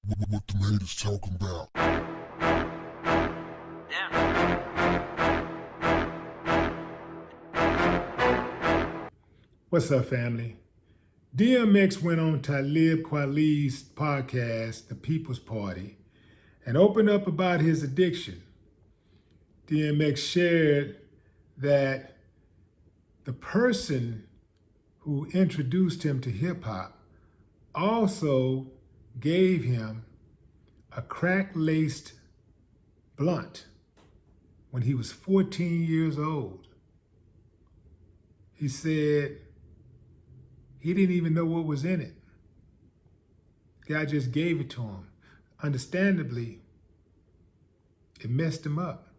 What the haters talking about? What's up, family? DMX went on Talib Kweli's podcast, The People's Party, and opened up about his addiction. DMX shared that the person who introduced him to hip hop also gave him a crack-laced blunt when he was 14 years old. He said he didn't even know what was in it. God just gave it to him. Understandably, it messed him up,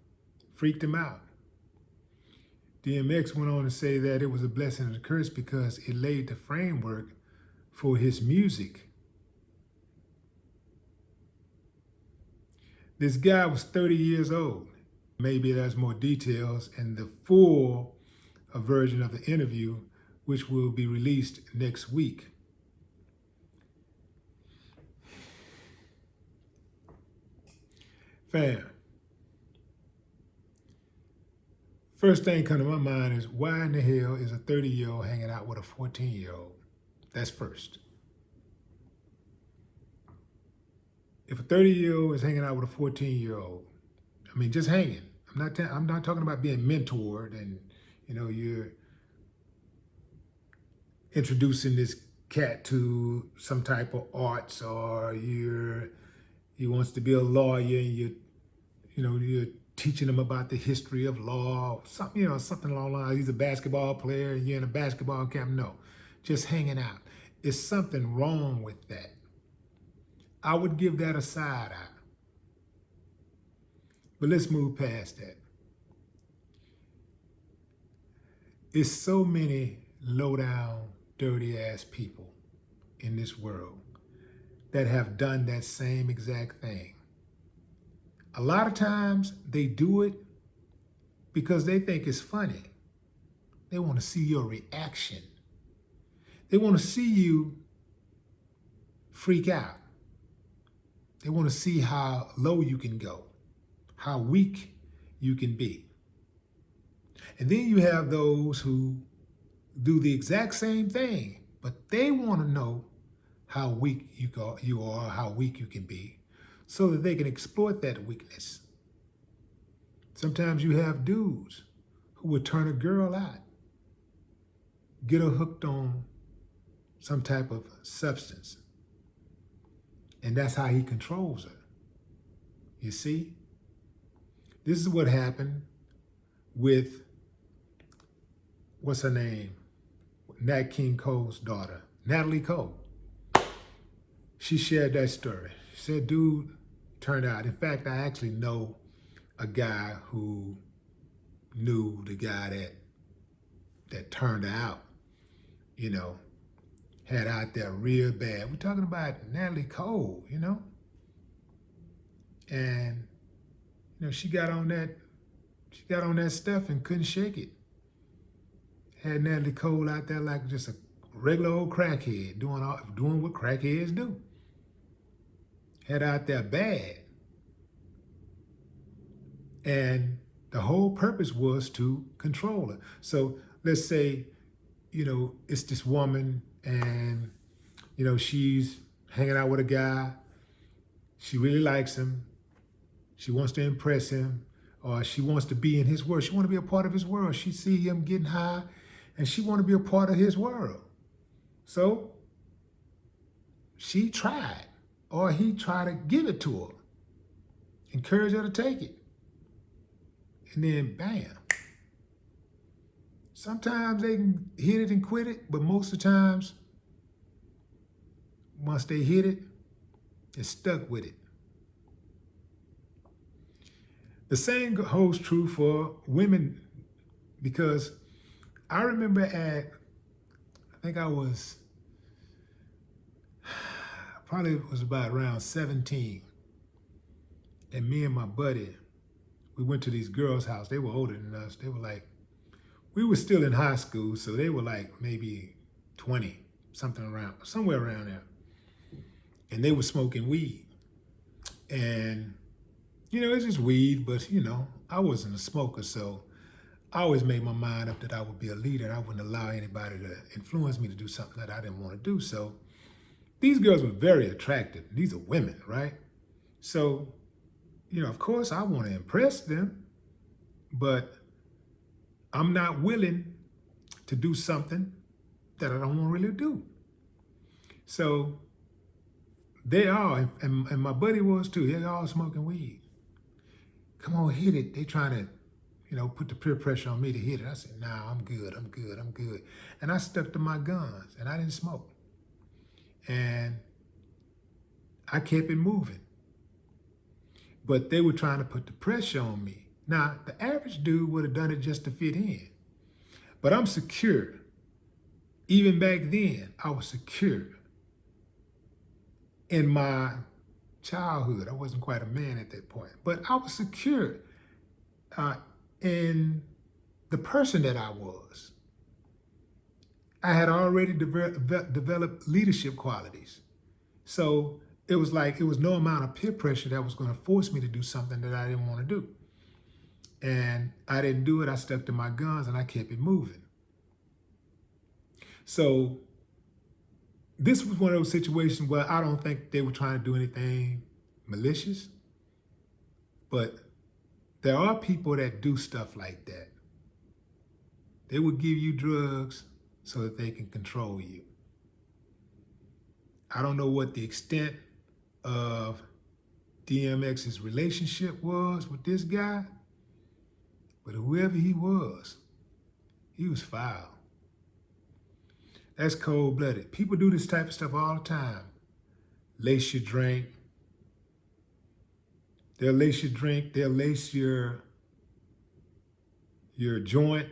freaked him out. DMX went on to say that it was a blessing and a curse because it laid the framework for his music. This guy was 30 years old. Maybe there's more details in the full version of the interview, which will be released next week. Fam, first thing come to my mind is, why in the hell is a 30-year-old hanging out with a 14-year-old? That's first. If a 30-year-old is hanging out with a 14-year-old, I mean, just hanging. I'm not talking about being mentored and, you're introducing this cat to some type of arts, or he wants to be a lawyer and you're teaching him about the history of law, something along the lines. He's a basketball player and you're in a basketball camp. No, just hanging out. There's something wrong with that. I would give that a side eye. But let's move past that. There's so many low-down, dirty-ass people in this world that have done that same exact thing. A lot of times they do it because they think it's funny. They want to see your reaction. They want to see you freak out. They want to see how low you can go, how weak you can be. And then you have those who do the exact same thing, but they want to know how weak you are, how weak you can be, so that they can exploit that weakness. Sometimes you have dudes who would turn a girl out, get her hooked on some type of substance, and that's how he controls her. You see? This is what happened with, what's her name? Nat King Cole's daughter, Natalie Cole. She shared that story. She said, dude turned out. In fact, I actually know a guy who knew the guy that turned her out, had out there real bad. We're talking about Natalie Cole, and she got on that stuff and couldn't shake it. Had Natalie Cole out there like just a regular old crackhead, doing what crackheads do. Had out there bad. And the whole purpose was to control her. So let's say, it's this woman and, she's hanging out with a guy. She really likes him. She wants to impress him, or she wants to be in his world. She wants to be a part of his world. She see him getting high and she want to be a part of his world. So she tried, or he tried to give it to her, encourage her to take it. And then bam. Sometimes they can hit it and quit it, but most of the times, once they hit it, they're stuck with it. The same holds true for women, because I remember I think I was, probably was about around 17, and me and my buddy, we went to these girls' house. They were older than us. They were like, we were still in high school, so they were like maybe 20, somewhere around there. And they were smoking weed. And, it's just weed, but, I wasn't a smoker. So I always made my mind up that I would be a leader and I wouldn't allow anybody to influence me to do something that I didn't want to do. So these girls were very attractive. These are women, right? So, of course I want to impress them, but I'm not willing to do something that I don't want to really do. So they are, and my buddy was too, they all smoking weed. Come on, hit it. They trying to, put the peer pressure on me to hit it. I said, nah, I'm good. And I stuck to my guns and I didn't smoke. And I kept it moving. But they were trying to put the pressure on me. Now, the average dude would have done it just to fit in. But I'm secure. Even back then, I was secure. In my childhood, I wasn't quite a man at that point, but I was secure in the person that I was. I had already developed leadership qualities. So it was like, it was no amount of peer pressure that was going to force me to do something that I didn't want to do. And I didn't do it. I stuck to my guns and I kept it moving. So this was one of those situations where I don't think they were trying to do anything malicious, but there are people that do stuff like that. They will give you drugs so that they can control you. I don't know what the extent of DMX's relationship was with this guy, but whoever he was foul. That's cold-blooded. People do this type of stuff all the time. Lace your drink. They'll lace your drink. They'll lace your joint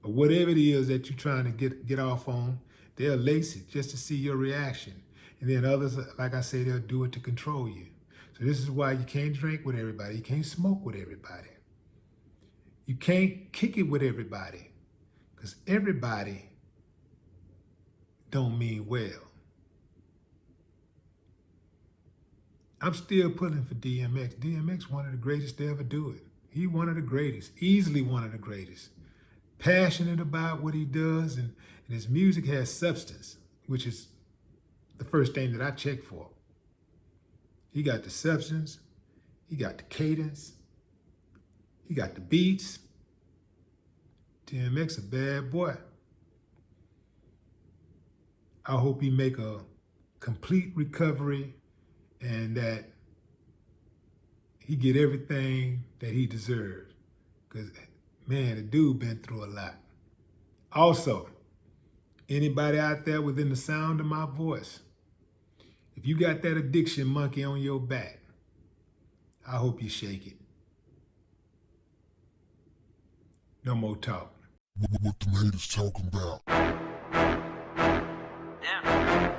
or whatever it is that you're trying to get off on. They'll lace it just to see your reaction. And then others, like I say, they'll do it to control you. So this is why you can't drink with everybody. You can't smoke with everybody. You can't kick it with everybody because everybody don't mean well. I'm still pulling for DMX. DMX, one of the greatest to ever do it. He one of the greatest, easily one of the greatest. Passionate about what he does, and his music has substance, which is the first thing that I check for. He got the substance, he got the cadence, he got the beats. DMX a bad boy. I hope he make a complete recovery and that he get everything that he deserves. Because, man, the dude been through a lot. Also, anybody out there within the sound of my voice, if you got that addiction monkey on your back, I hope you shake it. No more talk. What the haters talking about? Yeah.